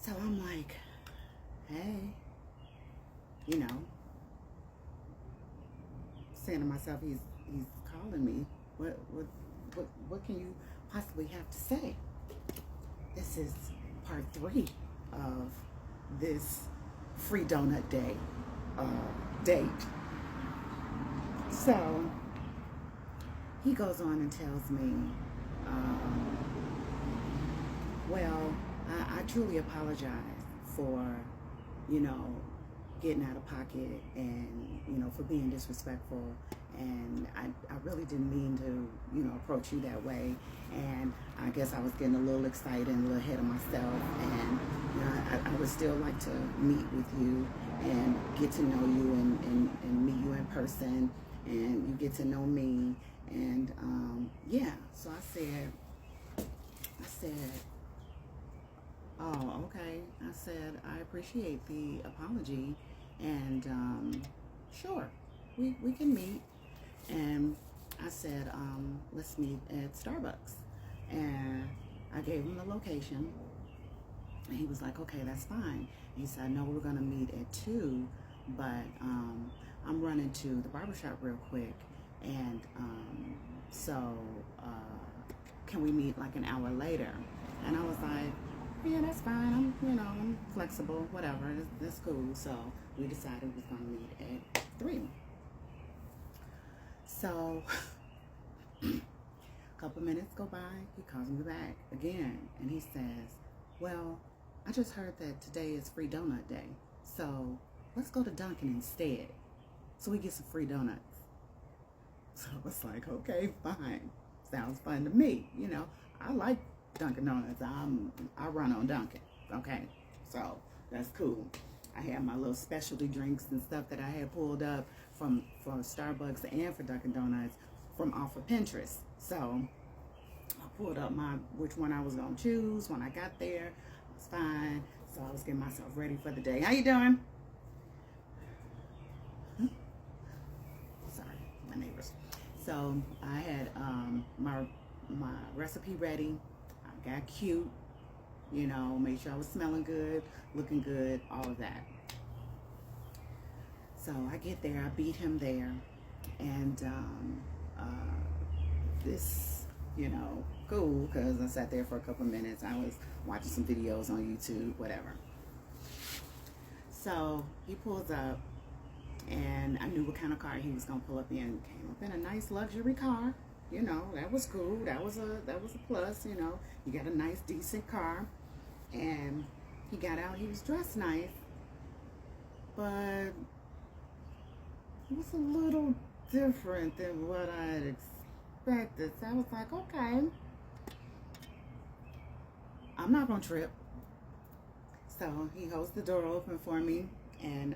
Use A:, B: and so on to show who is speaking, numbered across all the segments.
A: So I'm like, hey, you know, saying to myself, he's calling me. What can you possibly have to say? This is part 3 of this free donut day date. So he goes on and tells me, um, well, I truly apologize for, you know, getting out of pocket and, you know, for being disrespectful. And I really didn't mean to, you know, approach you that way. And I guess I was getting a little excited and a little ahead of myself. And, you know, I would still like to meet with you and get to know you and meet you in person. And you get to know me. And, yeah, so I said, oh, okay. I said, I appreciate the apology. And sure, we can meet. And I said, let's meet at Starbucks. And I gave him the location. And he was like, okay, that's fine. He said, I know we're going to meet at 2, but I'm running to the barbershop real quick. And so can we meet like an hour later? And I was like, yeah, that's fine. I'm flexible, whatever. That's cool. So we decided we was going to meet at 3. So a couple minutes go by, he calls me back again, and he says, well, I just heard that today is free donut day, so let's go to Dunkin' instead, so we get some free donuts. So I was like, okay, fine. Sounds fun to me. You know, I like Dunkin' Donuts. I run on Dunkin', okay? So that's cool. I had my little specialty drinks and stuff that I had pulled up for Starbucks and for Dunkin' Donuts from off of Pinterest. So I pulled up which one I was gonna choose. When I got there, it was fine. So I was getting myself ready for the day. How you doing? Sorry, my neighbors. So I had my recipe ready. I got cute, you know, made sure I was smelling good, looking good, all of that. So I get there, I beat him there, and this, you know, cool, because I sat there for a couple of minutes. I was watching some videos on YouTube, whatever. So he pulls up, and I knew what kind of car he was gonna pull up in. Came up in a nice luxury car. You know, that was cool. That was a plus. You know, you got a nice, decent car, and he got out. He was dressed nice, but it was a little different than what I had expected. So I was like, okay, I'm not gonna trip. So he holds the door open for me, and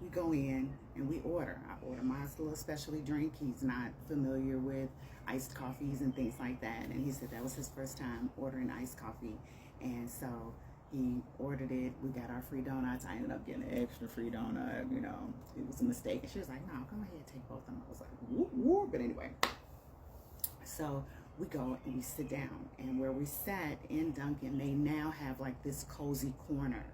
A: we go in and we order. I order my little specialty drink. He's not familiar with iced coffees and things like that, and he said that was his first time ordering iced coffee. And so he ordered it. We got our free donuts. I ended up getting an extra free donut. You know, it was a mistake. And she was like, no, go ahead, take both of them. I was like, whoop, whoop. But anyway, so we go and we sit down. And where we sat in Dunkin', they now have like this cozy corner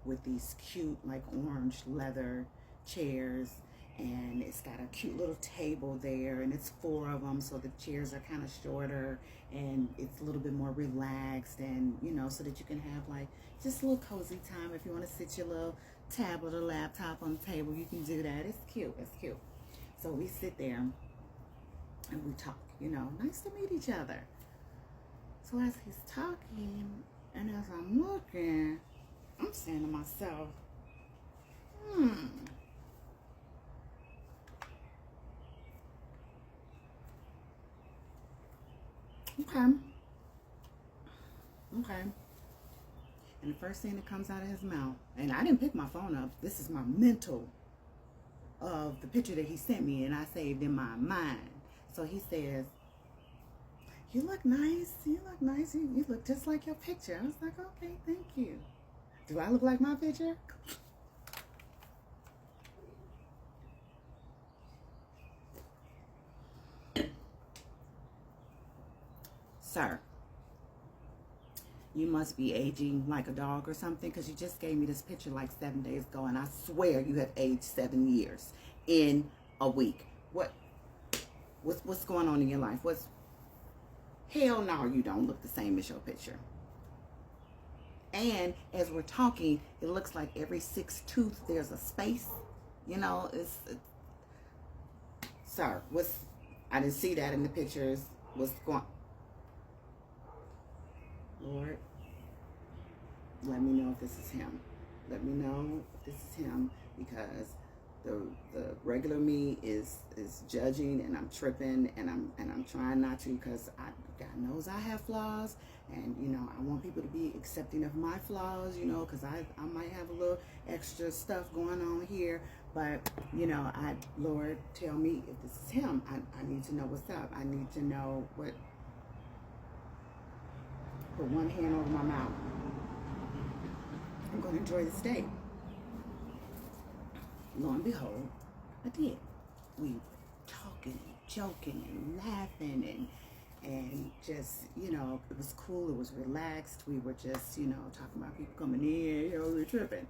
A: with these cute like orange leather chairs, and it's got a cute little table there, and it's 4 of them, so the chairs are kind of shorter and it's a little bit more relaxed, and you know, so that you can have like just a little cozy time. If you want to sit your little tablet or laptop on the table, you can do that. It's cute. So we sit there and we talk, you know, nice to meet each other. So as he's talking and as I'm looking, I'm saying to myself, okay. And the first thing that comes out of his mouth, and I didn't pick my phone up, this is my mental of the picture that he sent me, and I saved in my mind. So he says, you look nice, you look just like your picture. I was like, okay, thank you. Do I look like my picture? Sir, You must be aging like a dog or something, because you just gave me this picture like 7 days ago, and I swear you have aged 7 years in a week. What's going on in your life? Hell no, you don't look the same as your picture. And as we're talking, it looks like every 6 tooth there's a space. You know, sir, I didn't see that in the pictures. What's going? Lord, let me know if this is him. Let me know if this is him, because the regular me is judging, and I'm tripping, and I'm trying not to, because God knows I have flaws, and you know, I want people to be accepting of my flaws, you know, because I might have a little extra stuff going on here, but you know, Lord, tell me if this is him. I need to know what's up. I need to know what. Put one hand over my mouth. I'm going to enjoy this day. Lo and behold, I did. We were talking and joking and laughing and just, you know, it was cool. It was relaxed. We were just, you know, talking about people coming in, you know, we were tripping.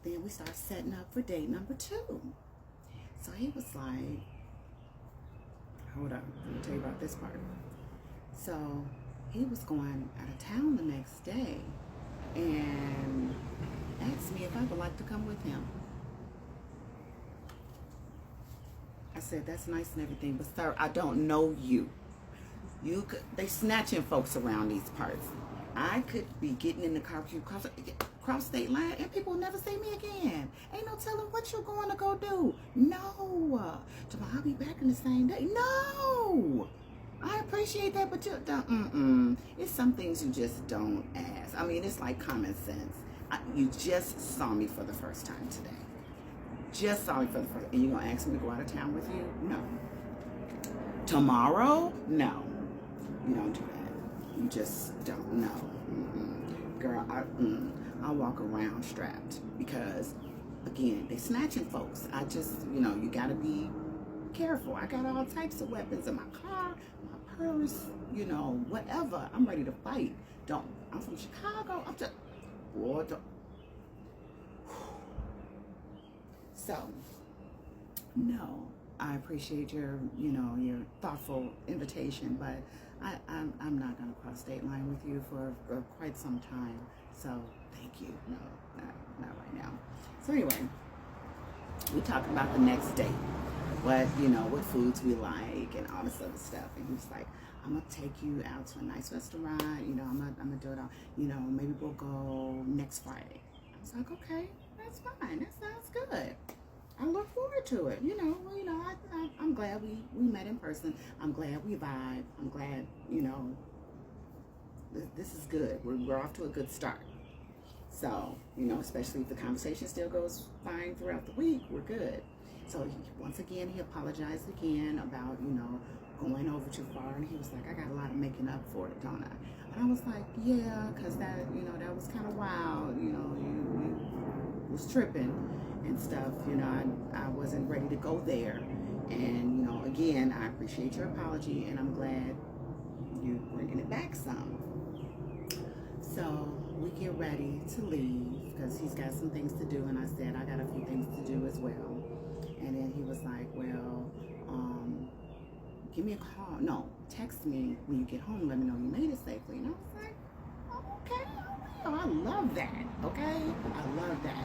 A: Then we started setting up for date number 2. So he was like, hold up, let me tell you about this part. So he was going out of town the next day and asked me if I would like to come with him. I said, that's nice and everything, but sir, I don't know you. They snatching folks around these parts. I could be getting in the car with you cross state line, and people will never see me again. Ain't no telling what you're going to go do. No. Tomorrow I'll be back in the same day. No. I appreciate that, but you don't. It's some things you just don't ask. I mean, it's like common sense. You just saw me for the first time today. Just saw me for the first time. And you're going to ask me to go out of town with you? No. Tomorrow? No. You don't do that. You just don't know. Girl, I walk around strapped because, again, they snatching folks. I just, you know, you got to be careful. I got all types of weapons in my car, my purse, you know, whatever. I'm ready to fight. I'm from Chicago. I'm just, boy, so, no, I appreciate your, you know, your thoughtful invitation, but I'm not going to cross state line with you for quite some time. So, thank you. No, not right now. So anyway, we talked about the next date. What foods we like and all this other stuff. And he was like, I'm going to take you out to a nice restaurant. You know, I'm going to do it all. You know, maybe we'll go next Friday. I was like, okay, that's fine. That sounds good. I look forward to it. I'm glad we met in person. I'm glad we vibe. I'm glad, you know, this is good. We're off to a good start. So, you know, especially if the conversation still goes fine throughout the week, we're good. So once again, he apologized again about, you know, going over too far. And he was like, I got a lot of making up for it, don't I? And I was like, yeah, because that, you know, that was kind of wild. You know, you was tripping and stuff. You know, I wasn't ready to go there. And, you know, again, I appreciate your apology, and I'm glad you're bringing it back some. So we get ready to leave because he's got some things to do, and I said I got a few things to do as well. And then he was like, well, give me a call. No, text me when you get home. Let me know you made it safely. And I was like, oh, okay, I love that, okay? I love that.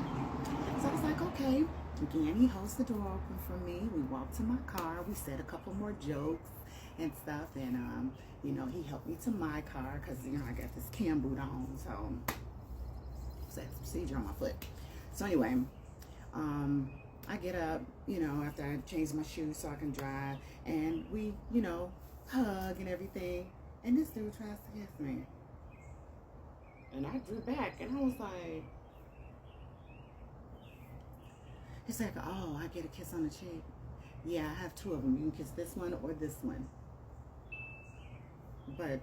A: So I was like, okay. Again, he holds the door open for me. We walked to my car. We said a couple more jokes and stuff. And, you know, he helped me to my car because, you know, I got this cam boot on. So, that's procedure on my foot. So anyway, I get up, you know, after I change my shoes so I can drive, and we, you know, hug and everything, and this dude tries to kiss me. And I drew back, and I was like, he's like, oh, I get a kiss on the cheek. Yeah, I have 2 of them. You can kiss this one or this one. But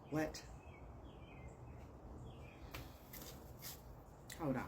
A: what? Hold on.